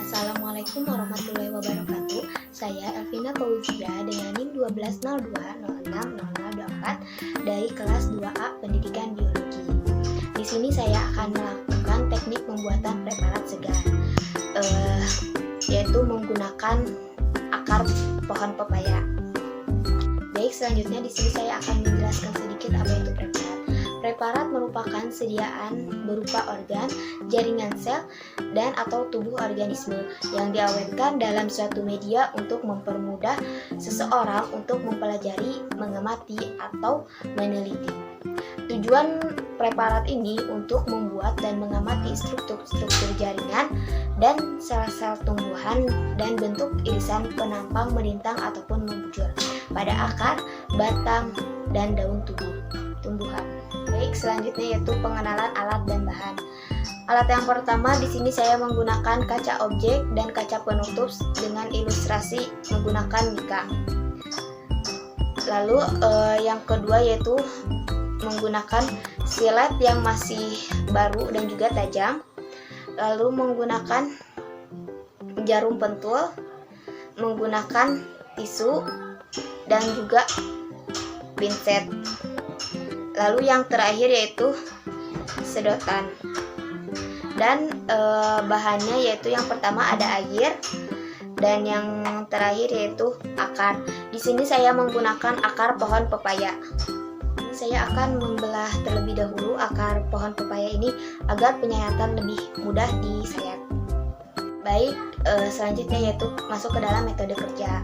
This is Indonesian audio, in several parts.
Assalamualaikum warahmatullahi wabarakatuh. Saya Elvina Fauzia dengan NIM 1202060024 dari kelas 2A Pendidikan Biologi. Di sini saya akan melakukan teknik pembuatan preparat segar, yaitu menggunakan akar pohon pepaya. Baik, selanjutnya di sini saya akan menjelaskan sedikit apa itu preparat. Preparat merupakan sediaan berupa organ, jaringan sel, dan atau tubuh organisme yang diawetkan dalam suatu media untuk mempermudah seseorang untuk mempelajari, mengamati, atau meneliti. Tujuan preparat ini untuk membuat dan mengamati struktur jaringan dan sel-sel tumbuhan dan bentuk irisan penampang melintang ataupun membujur pada akar, batang, dan daun tumbuhan. Baik, selanjutnya yaitu pengenalan alat dan bahan. Alat yang pertama di sini saya menggunakan kaca objek dan kaca penutup dengan ilustrasi menggunakan mika. Lalu yang kedua yaitu menggunakan silet yang masih baru dan juga tajam. Lalu menggunakan jarum pentul, menggunakan tisu, dan juga pinset. Lalu yang terakhir yaitu sedotan. Dan bahannya yaitu yang pertama ada air dan yang terakhir yaitu akar. Di sini saya menggunakan akar pohon pepaya. Saya akan membelah terlebih dahulu akar pohon pepaya ini agar penyayatan lebih mudah disayat. Baik, selanjutnya yaitu masuk ke dalam metode kerja.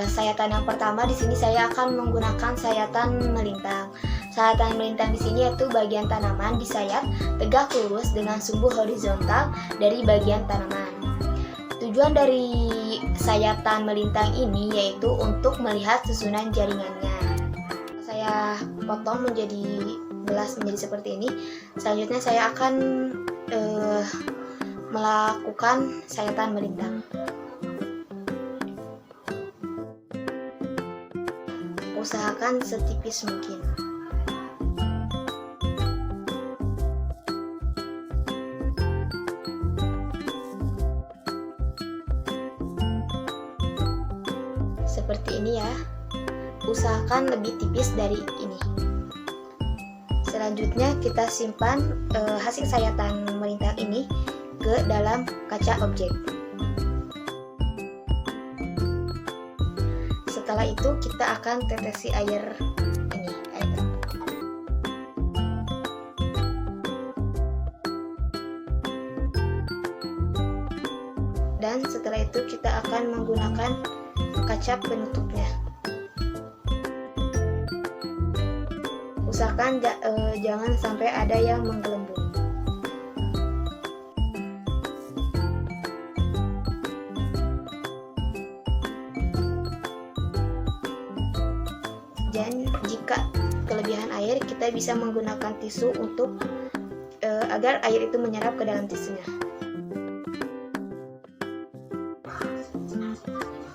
Sayatan yang pertama di sini saya akan menggunakan sayatan melintang. Sayatan melintang di sini yaitu bagian tanaman disayat tegak lurus dengan sumbu horizontal dari bagian tanaman. Tujuan dari sayatan melintang ini yaitu untuk melihat susunan jaringannya. Saya potong belas menjadi seperti ini. Selanjutnya saya akan melakukan sayatan melintang. Usahakan setipis mungkin. Seperti ini ya. Usahakan lebih tipis dari ini. Selanjutnya kita simpan hasil sayatan melintang ini ke dalam kaca objek. Setelah itu kita akan tetesi air ini, air. Dan setelah itu kita akan menggunakan kaca penutupnya. Usahakan jangan sampai ada yang menggelembung. Dan jika kelebihan air, kita bisa menggunakan tisu untuk agar air itu menyerap ke dalam tisunya.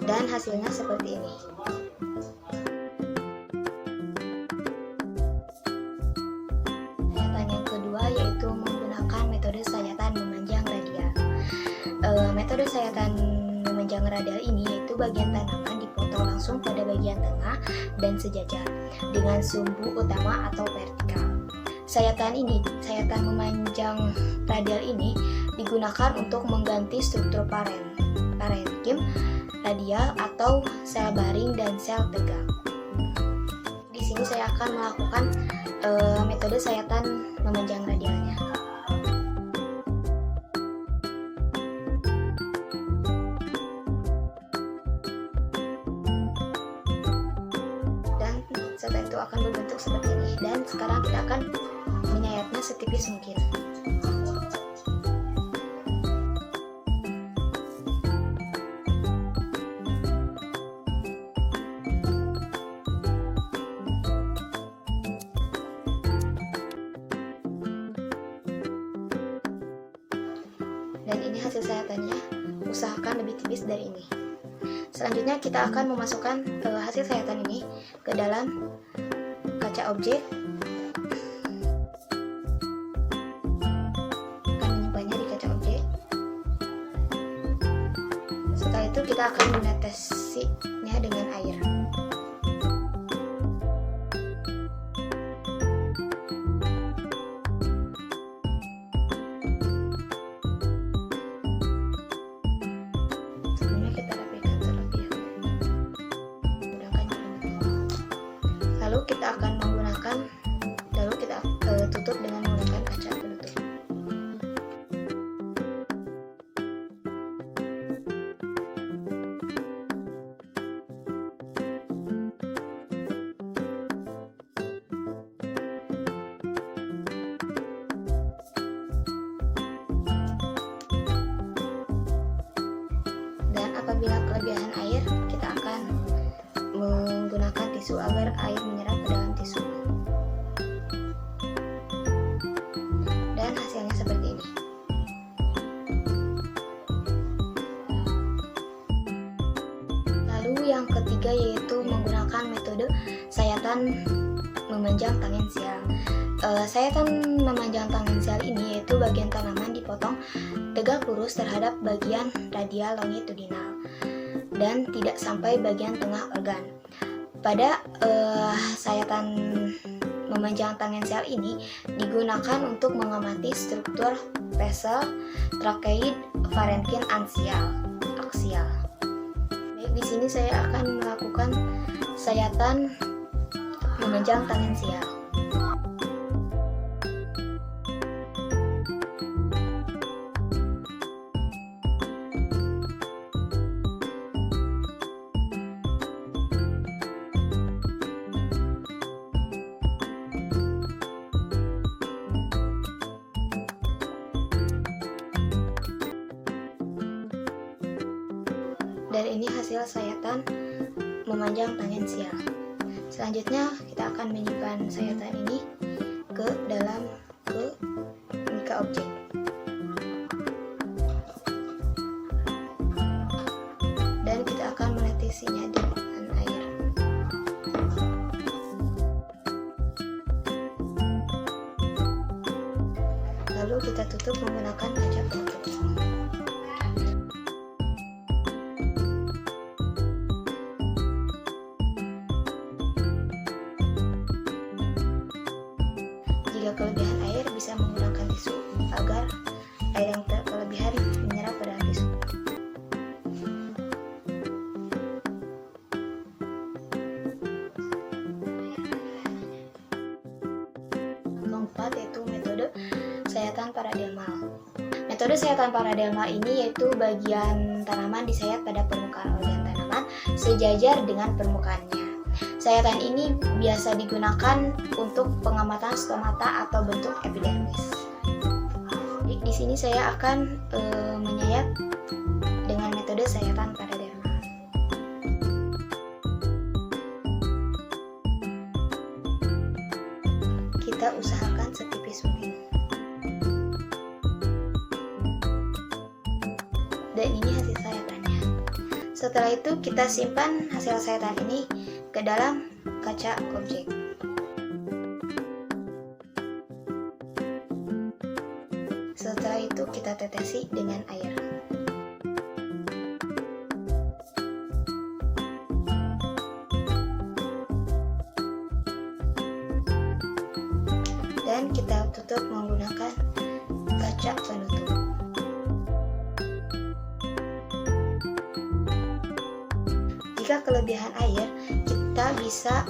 Dan hasilnya seperti ini. Sayatan yang kedua yaitu menggunakan metode sayatan memanjang radial. Metode sayatan memanjang radial ini yaitu bagian tanaman dipotong langsung pada bagian tengah dan sejajar dengan sumbu utama atau vertikal. Sayatan memanjang radial ini digunakan untuk mengganti struktur parenkim radial atau sel baring dan sel tegak. Di sini saya akan melakukan metode sayatan memanjang radialnya. Dan setelah itu akan berbentuk seperti ini. Dan sekarang kita akan menyayatnya setipis mungkin. Dan ini hasil sayatannya, usahakan lebih tipis dari ini. Selanjutnya kita akan memasukkan hasil sayatan ini ke dalam kaca objek. Akan menyimpannya di kaca objek. Setelah itu kita akan menetesinya dengan air. Sebelumnya kita rapikan terlebih dahulu. Lalu kita akan menggunakan, tutup dengan menggunakan kaca penutup. Dan apabila kelebihan air, kita akan menggunakan tisu agar air menyerap ke dalam tisu. Dan hasilnya seperti ini. Lalu yang ketiga yaitu menggunakan metode sayatan memanjang tangensial. Sayatan memanjang tangensial ini yaitu bagian tanaman dipotong tegak lurus terhadap bagian radial longitudinal dan tidak sampai bagian tengah organ. Pada sayatan memanjang tangensial ini digunakan untuk mengamati struktur pesel, trakeid, parenkin aksial. Baik, di sini saya akan melakukan sayatan memanjang tangensial. Dan ini hasil sayatan memanjang tangensial. Selanjutnya kita akan menyimpan sayatan ini ke mika objek. Dan kita akan menetesinya dengan air. Lalu kita tutup menggunakan kaca penutup. Jika kelebihan air, bisa menggunakan tisu agar air yang kelebihan menyerap ke dalam tisu. Keempat yaitu metode sayatan paradermal. Metode sayatan paradermal ini yaitu bagian tanaman disayat pada permukaan organ tanaman sejajar dengan permukaannya. Sayatan ini biasa digunakan untuk pengamatan stomata atau bentuk epidermis. Di sini saya akan menyayat dengan metode sayatan paradermal. Kita usahakan setipis mungkin. Dan ini hasil sayatannya. Setelah itu kita simpan hasil sayatan ini ke dalam kaca objek. Setelah itu kita tetesi dengan air. Dan kita tutup menggunakan kaca penutup. Jika kelebihan air, kita bisa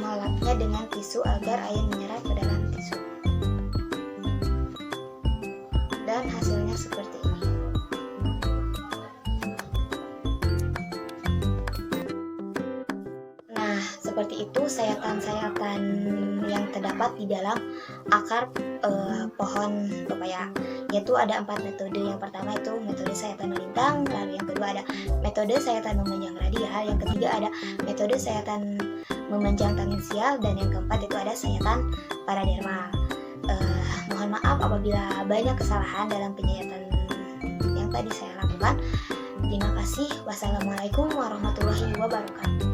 melapnya dengan tisu agar air menyerap ke dalam tisu. Dan hasilnya seperti ini. Nah, seperti itu sayatan-sayatan yang terdapat di dalam akar pohon pepaya. Yaitu ada 4 metode. Yang pertama itu metode sayatan melintang, lalu yang kedua ada metode sayatan memanjang radial, yang ketiga ada metode sayatan memanjang tangensial, dan yang keempat itu ada sayatan paradermal. Mohon maaf apabila banyak kesalahan dalam penyayatan yang tadi saya lakukan. Terima kasih. Wassalamualaikum warahmatullahi wabarakatuh.